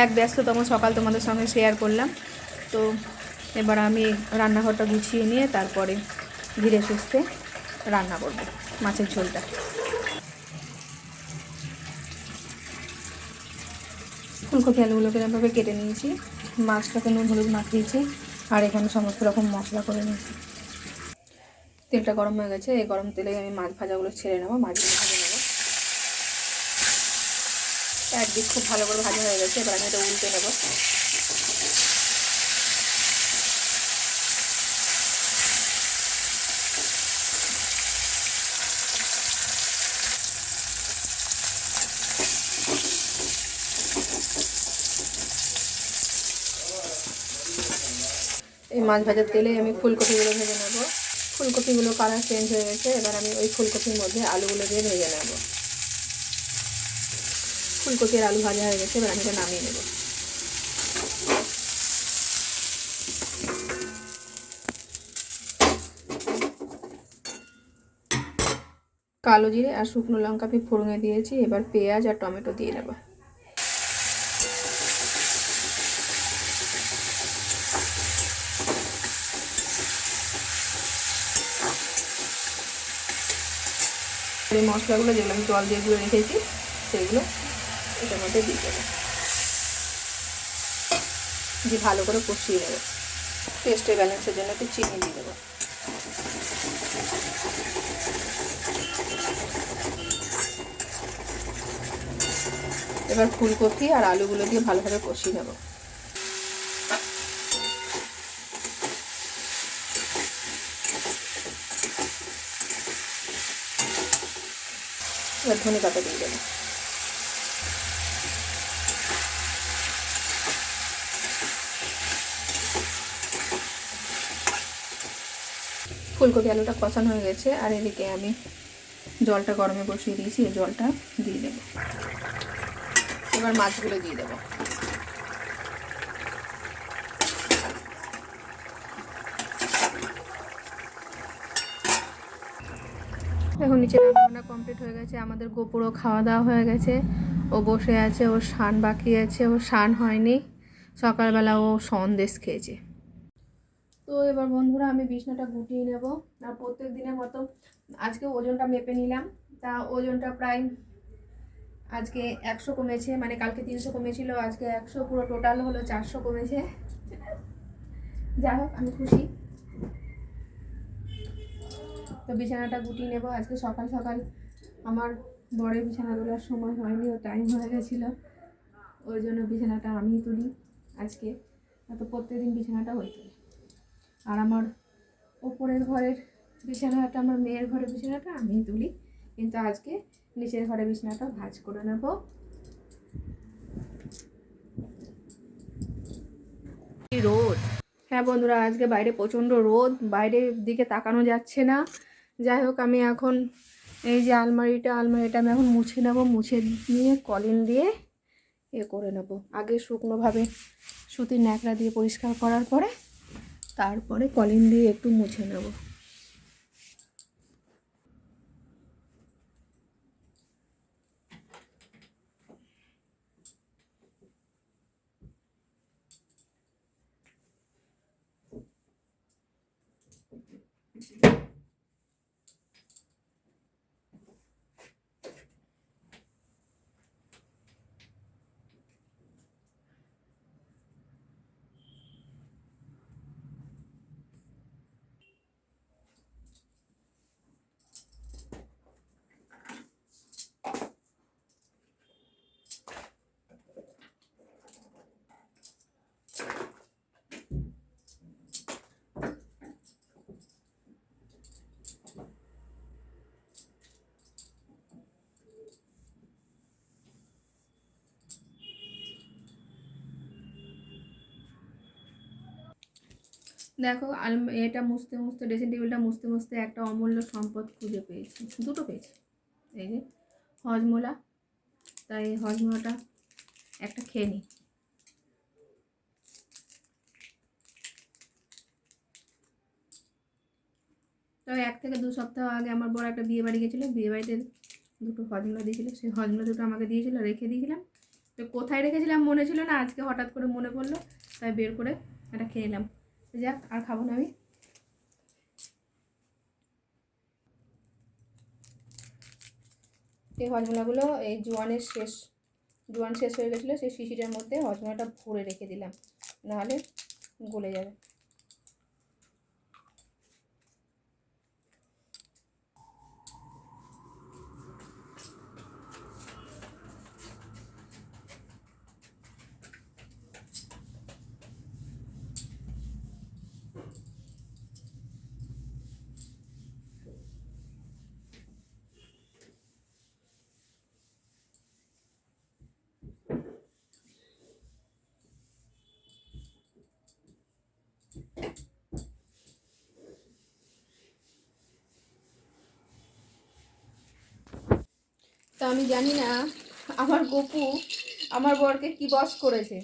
এক ব্যস্ততম সকাল তোমাদের সঙ্গে শেয়ার করলাম। তো এবার আমি রান্নাঘরটা গুছিয়ে নিয়ে তারপরে ধীরে সুস্থে রান্না করব মাছের ঝোলটা। ফুলকপি আলুগুলোকে এভাবে কেটে নিয়েছি, মাছটাকে নুন হলুদ মাখিয়েছি, আর এখানে সমস্ত রকম মশলা করে নিয়েছি। তেলটা গরম হয়ে গেছে, এই গরম তেলে আমি মাছ ভাজাগুলো ছেড়ে নেবো, মাছগুলো ভেজে নেবো। একদিক খুব ভালো করে ভাজা হয়ে গেছে, এবার আমি এটা উল্টে নেবো। এই মাছ ভাজার তেলে আমি ফুলকপিগুলো ভেজে নেব। ফুলকপিগুলো কালার চেঞ্জ হয়ে গেছে, এবার আমি ওই ফুলকপির মধ্যে আলুগুলো দিয়ে ভেজে নেব। ফুলকপি আর আলু ভাজা হয়ে গেছে, এবার আমি এটা নামিয়ে নেব। কালো জিরে আর শুকনো লঙ্কা আমি ফোড়নে দিয়েছি, এবার পেঁয়াজ আর টমেটো দিয়ে নেব। এই মশলাগুলো যেগুলো আমি জল দিয়ে গুঁড়ো রেখেছি সেগুলো এটার মধ্যে দিয়ে দেবো, দিয়ে ভালো করে কষিয়ে নেব। টেস্টের ব্যালেন্সের জন্য একটু চিনি দিয়ে দেবো। এবার ফুলকপি আর আলুগুলো দিয়ে ভালোভাবে কষিয়ে নেব। এবার ধনে পাতা দিয়ে দেবো। ফুলকপি আলুটা কষানো হয়ে গেছে, আর এদিকে আমি জলটা গরমে বসিয়ে দিয়েছি, এই জলটা দিয়ে দেবো। এবার মাছগুলো দিয়ে দেবো। এখন নিচে রান্না কমপ্লিট হয়ে গেছে, আমাদের গোপুরও খাওয়া দাওয়া হয়ে গেছে। ও বসে আছে, ওর স্নান বাকি আছে, ওর স্নান হয়নি। সকালবেলা ও সন্দেশ খেয়েছে। তো এবার বন্ধুরা আমি বিছনাটা গুটিয়ে নেব। আর প্রত্যেক দিনের মতো আজকে ওজনটা মেপে নিলাম। তা ওজনটা প্রায় আজকে 100 কমেছে, মানে কালকে 300 কমেছিল, আজকে 100, পুরো টোটাল হলো 400 কমেছে। যাই হোক আমি খুশি। তো বিছানাটা গুটিয়ে নেব। আজকে সকাল সকাল আমার বড়ের বিছানা তোলার সময় হয়নি, ও টাইম হয়ে গেছিলো, ওই জন্য বিছানাটা আমিই তুলি আজকে। তো প্রত্যেকদিন বিছানাটা ওই তুলি। আর আমার ওপরের ঘরের বিছানাটা, আমার মেয়ের ঘরের বিছানাটা আমিই তুলি, কিন্তু আজকে নিচের ঘরের বিছানাটা ভাঁজ করে নেব। রোদ, হ্যাঁ বন্ধুরা, আজকে বাইরে প্রচণ্ড রোদ, বাইরের দিকে তাকানো যাচ্ছে না। যাই হোক আমি এখন এই যে আলমারিটা আমি এখন মুছে নেব। মুছে নিয়ে কলিন দিয়ে করে নেব। আগে শুকনোভাবে সুতির ন্যাকড়া দিয়ে পরিষ্কার করার পরে তারপরে কলিন দিয়ে একটু মুছে নেব। দেখো এটা মুছতে মুছতে, ড্রেসিং টেবিলটা মুছতে মুছতে একটা অমূল্য সম্পদ খুঁজে পেয়েছি, দুটো পেয়েছি। এই যে হজমোলা, তাই এই হজমোলাটা একটা খেয়ে নিই। তবে 1 থেকে 2 সপ্তাহ আগে আমার বড় একটা বিয়ে বাড়ি গেছিলো, বিয়ে বাড়িতে দুটো হজমোলা দিয়েছিলো, সেই হজমোলা দুটো আমাকে দিয়েছিলো, রেখে দিয়েছিলাম। তো কোথায় রেখেছিলাম মনে ছিল না, আজকে হঠাৎ করে মনে পড়লো, তাই বের করে এটা খেয়ে নিলাম। যাক, আর খাবো না আমি। এই হজমোলাগুলো এই জোয়ান শেষ হয়ে গেছিলো, সেই শিশিটার মধ্যে হজমোলাটা ভরে রেখে দিলাম, নাহলে গলে যাবে। তো আমি জানি না আমার গপু আমার বরকে কি বস করেছে,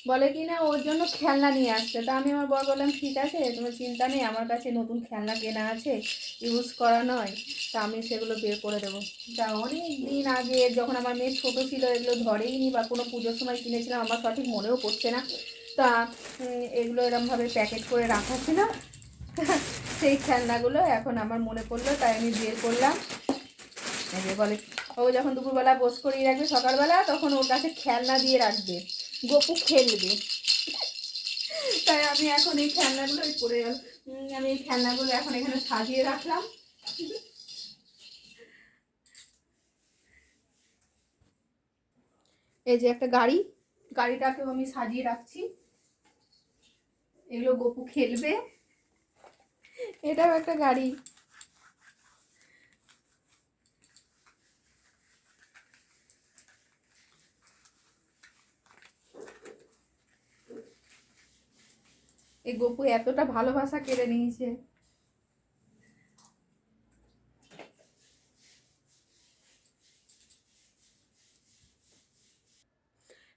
বলে কি না ওর জন্য খেলনা নিয়ে আসছে। তা আমি আমার বর বললাম ঠিক আছে, তোমার চিন্তা নেই, আমার কাছে নতুন খেলনা কেনা আছে, ইউজ করা নয়, তা আমি সেগুলো বের করে দেবো। তা অনেক দিন আগে যখন আমার মেয়ে ছোটো ছিল এগুলো ধরেই নি, বা কোনো পুজোর সময় কিনেছিলাম, আমার সঠিক মনেও পড়ছে না। তা এগুলো এরমভাবে প্যাকেট করে রাখা ছিল, সেই খেলনাগুলো এখন আমার মনে পড়লো, তাই আমি বের করলাম। বলে ও যখন দুপুরবেলা বোস করিয়ে রাখবে সকালবেলা, তখন ওর কাছে খেলনা দিয়ে রাখবে, গপু খেলবে। তাই আমি এখন এই খেলনাগুলো পরে গেল, আমি এই খেলনাগুলো এখন এখানে সাজিয়ে রাখলাম। এই যে একটা গাড়িটাকেও আমি সাজিয়ে রাখছি, এগুলো গপু খেলবে। এটাও একটা গাড়ি। এই গপু এতটা ভালোবাসা কেড়ে নিয়েছে।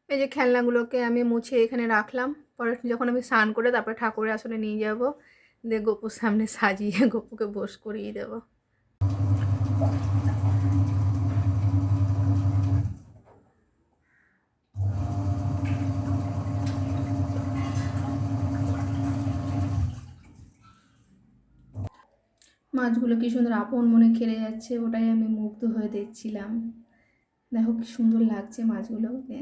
এই যে খেলনাগুলোকে আমি মুছে এখানে রাখলাম, পরে যখন আমি স্নান করে তারপরে ঠাকুরের আসলে নিয়ে যাব, দিয়ে গপুর সামনে সাজিয়ে গপুকে বস করিয়ে দেবো। মাছগুলো কি সুন্দর আপন মনে খেলে যাচ্ছে, ওটাই আমি মুগ্ধ হয়ে দেখছিলাম। দেখো কি সুন্দর লাগছে মাছগুলোকে।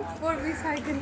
উপর সাইকেল